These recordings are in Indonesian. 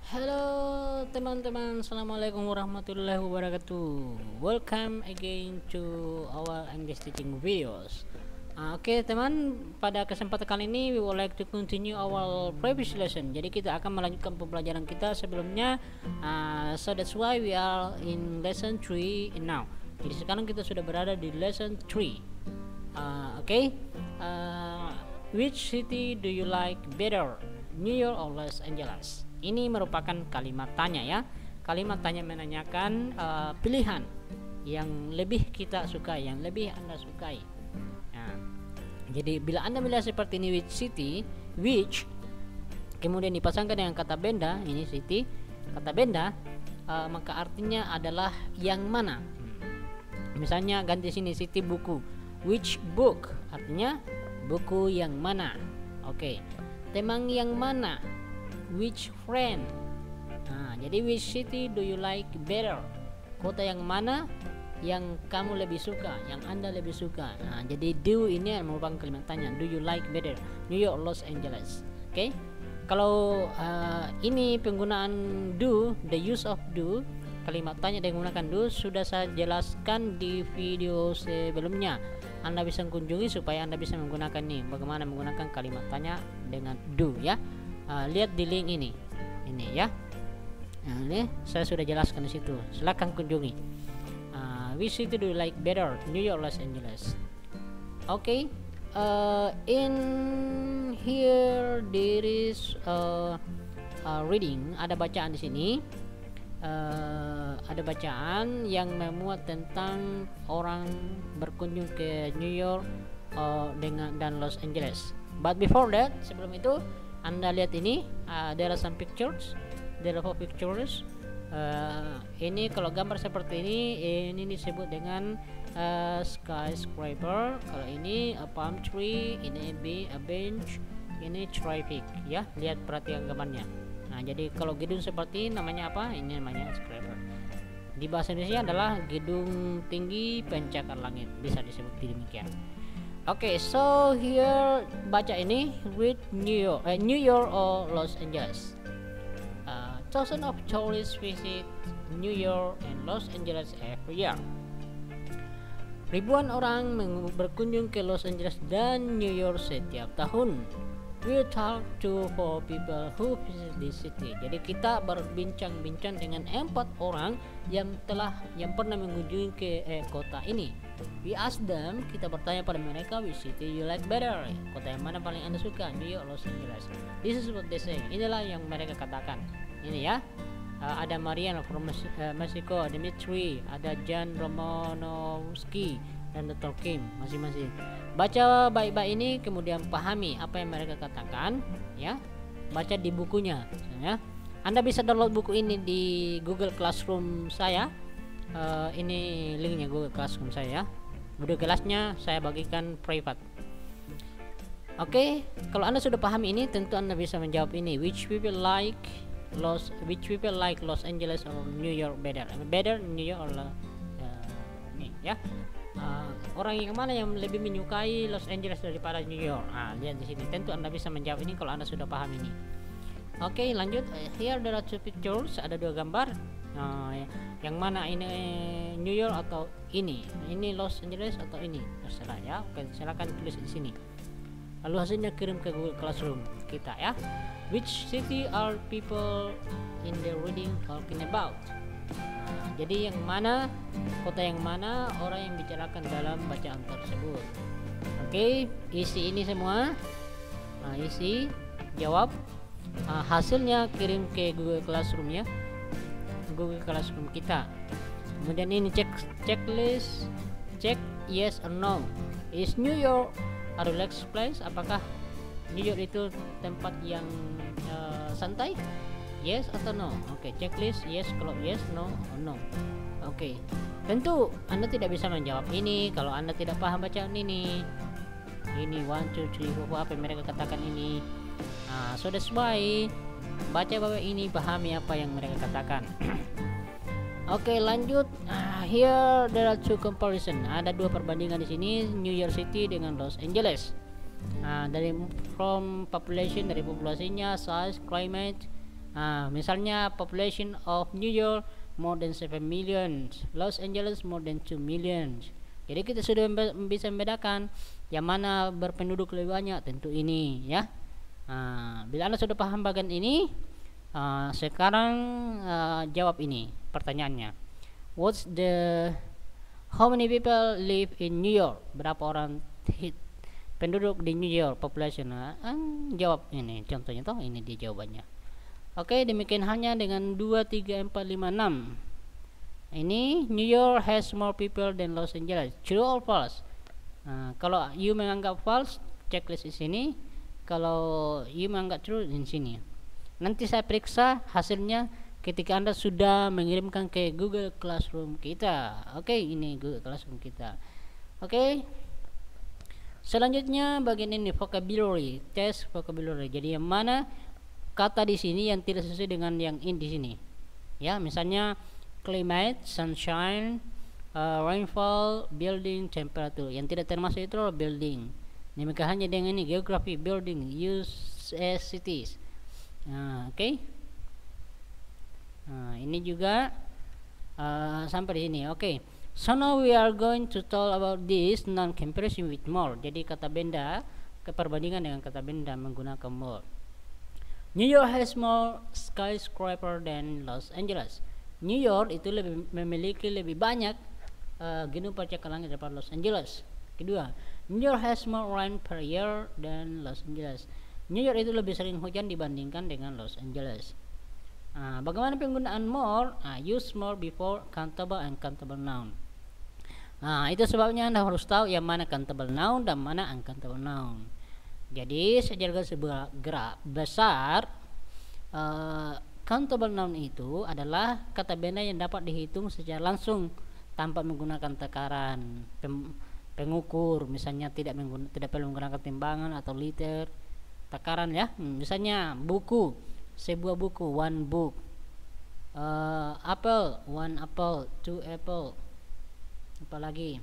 Halo teman-teman, assalamualaikum warahmatullahi wabarakatuh. Welcome again to our English teaching videos. Oke, teman, pada kesempatan kali ini we would like to continue our previous lesson. Jadi kita akan melanjutkan pembelajaran kita sebelumnya. So that's why we are in lesson 3 now. Jadi sekarang kita sudah berada di lesson 3. Oke. Which city do you like better, New York or Los Angeles? Ini merupakan kalimat tanya ya. Kalimat tanya menanyakan pilihan yang lebih kita sukai, yang lebih Anda sukai. Nah, jadi bila Anda melihat seperti ini, which city, which, kemudian dipasangkan dengan kata benda, ini city, kata benda, maka artinya adalah yang mana. Misalnya ganti sini city buku, which book, artinya buku yang mana. Oke. Teman yang mana, which friend. Nah, jadi which city do you like better? Kota yang mana yang kamu lebih suka, yang Anda lebih suka. Nah, jadi do ini merupakan kalimat tanya. Do you like better, New York, Los Angeles? Oke. Kalau ini penggunaan do, the use of do, kalimat tanya dengan menggunakan do sudah saya jelaskan di video sebelumnya. Anda bisa kunjungi supaya Anda bisa menggunakan nih, bagaimana menggunakan kalimat tanya dengan do ya. Lihat di link ini ya. Nah, ini saya sudah jelaskan di situ. Silakan kunjungi. Which city do you like better, New York, Los Angeles? Okay. In here there is reading. Ada bacaan di sini. Ada bacaan yang memuat tentang orang berkunjung ke New York dan Los Angeles. But before that, sebelum itu Anda lihat ini, there are some pictures, there are 4 pictures. Ini kalau gambar seperti ini disebut dengan skyscraper. Kalau ini a palm tree, ini a bench, ini traffic ya. Lihat, perhatikan gambarnya. Nah, jadi kalau gedung seperti ini namanya apa? Ini namanya skyscraper. Di bahasa Indonesia adalah gedung tinggi pencakar langit, bisa disebut demikian. Okay, so here baca ini, read New York or Los Angeles. Thousands of tourists visit New York and Los Angeles every year. Ribuan orang berkunjung ke Los Angeles dan New York setiap tahun. We talk to 4 people who visit this city. Jadi kita berbincang-bincang dengan 4 orang yang pernah mengunjungi ke kota ini. We ask them, kita bertanya pada mereka, which city you like better? Kota yang mana paling Anda suka, New York, Los Angeles? This is what they say. Inilah yang mereka katakan. Ini ya. Ada Marian from Mexico, Dimitri, ada Jan Romanowski, dan Dr. Kim, masing-masing. Baca baik-baik ini, kemudian pahami apa yang mereka katakan ya. Baca di bukunya ya. Anda bisa download buku ini di Google Classroom saya. Ini linknya Google Classroom saya ya. Video kelasnya saya bagikan private. Oke, kalau Anda sudah paham ini, tentu Anda bisa menjawab ini. Which people like Los Angeles or New York better? Better New York or ini ya. Orang yang mana yang lebih menyukai Los Angeles daripada New York? Lihat di sini. Tentu Anda bisa menjawab ini kalau Anda sudah paham ini. Oke, lanjut. Here there are 2 pictures. Ada 2 gambar. Yang mana ini New York atau ini? Ini Los Angeles atau ini? Terserah ya. Oke, silakan tulis di sini. Lalu hasilnya kirim ke Google Classroom kita ya. Which city are people in the reading talking about? Jadi yang mana, kota yang mana orang yang bicarakan dalam bacaan tersebut. Oke, isi ini semua. Isi, jawab. Hasilnya kirim ke Google Classroom ya. Google Classroom kita. Kemudian ini checklist, check yes or no. Is New York a relaxed place? Apakah New York itu tempat yang santai? Yes atau no? Oke, checklist yes kalau yes, no no. Oke. Tentu Anda tidak bisa menjawab ini kalau Anda tidak paham bacaan ini. Ini 1 2 3 4 apa yang mereka katakan ini. So that's why baca bawah ini, pahami apa yang mereka katakan. Oke, lanjut. Here there are 2 comparison. Ada 2 perbandingan di sini, New York City dengan Los Angeles. Dari from population, dari populasinya, size, climate, Misalnya population of New York more than 7 million, Los Angeles more than 2 million. Jadi kita sudah bisa membedakan yang mana berpenduduk lebih banyak, tentu ini ya. Bila Anda sudah paham bagian ini, sekarang jawab ini pertanyaannya. How many people live in New York? Berapa orang penduduk di New York population? Jawab ini contohnya toh, ini dia jawabannya. Oke, demikian halnya dengan 2, 3, 4, 5, 6. Ini New York has more people than Los Angeles. True or false? Kalau you menganggap false, checklist di sini. Kalau you menganggap true, di sini. Nanti saya periksa hasilnya ketika Anda sudah mengirimkan ke Google Classroom kita. Oke, ini Google Classroom kita. Oke. Selanjutnya bagian ini vocabulary, tes vocabulary. Jadi yang mana kata di sini yang tidak sesuai dengan yang di sini. Ya, misalnya climate, sunshine, rainfall, building, temperature. Yang tidak termasuk itu adalah building. Demikian hanya dengan ini geography, building, use as cities. Oke. Ini juga sampai di sini. Oke. So now we are going to talk about this non-comparison with more. Jadi kata benda, perbandingan dengan kata benda menggunakan more. New York has more skyscraper than Los Angeles. New York itu memiliki lebih banyak gedung pencakar langit daripada Los Angeles. Kedua, New York has more rain per year than Los Angeles. New York itu lebih sering hujan dibandingkan dengan Los Angeles. Bagaimana penggunaan more? Use more before countable and countable noun. Itu sebabnya Anda harus tahu yang mana countable noun dan mana uncountable noun. Jadi secara gerak besar, countable noun itu adalah kata benda yang dapat dihitung secara langsung tanpa menggunakan takaran pengukur. Misalnya tidak perlu menggunakan timbangan atau liter. Takaran ya. Misalnya buku, sebuah buku, one book. Apple, one apple, two apple. Apalagi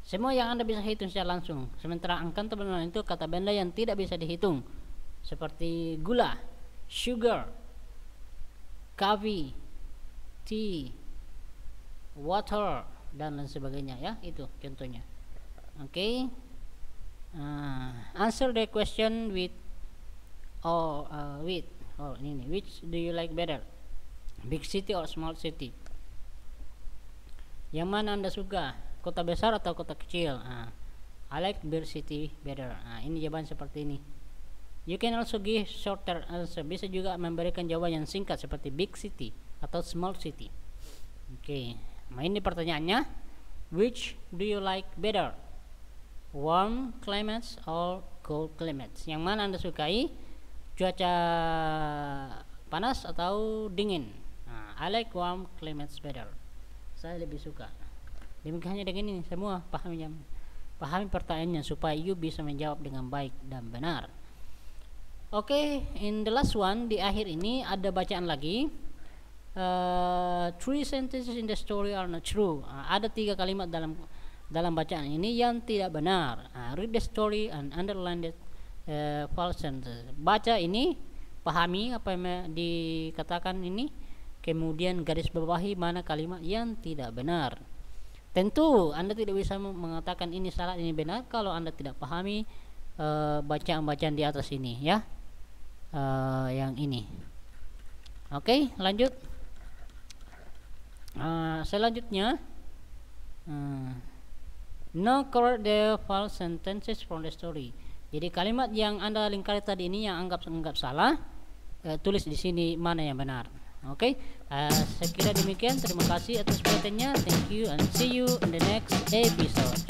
semua yang Anda bisa hitung secara langsung. Sementara uncountable noun itu kata benda yang tidak bisa dihitung, seperti gula, sugar, coffee, tea, water, dan lain sebagainya ya. Itu contohnya. Oke. Answer the question with ini, which do you like better, big city or small city? Yang mana Anda suka, kota besar atau kota kecil? I like big city better. Ini jawaban seperti ini. You can also give shorter answer. Bisa juga memberikan jawaban yang singkat seperti big city atau small city. Oke. Ini pertanyaannya. Which do you like better? Warm climates or cold climates? Yang mana Anda sukai? Cuaca panas atau dingin? I like warm climates better. Saya lebih suka. Demikiannya dengan ini semua pahami pertanyaannya supaya you bisa menjawab dengan baik dan benar. Oke, in the last one, di akhir ini ada bacaan lagi. Three sentences in the story are not true. Ada 3 kalimat dalam bacaan ini yang tidak benar. Read the story and underline the false sentence. Baca ini, pahami apa yang dikatakan ini, kemudian garis bawahi mana kalimat yang tidak benar. Tentu Anda tidak bisa mengatakan ini salah, ini benar kalau Anda tidak pahami bacaan-bacaan di atas ini ya. Yang ini. Oke, lanjut. Selanjutnya, no correct the false sentences from the story. Jadi kalimat yang Anda lingkari tadi ini yang anggap salah, tulis di sini mana yang benar. Oke, saya kira demikian. Terima kasih atas perhatiannya. Thank you and see you in the next episode.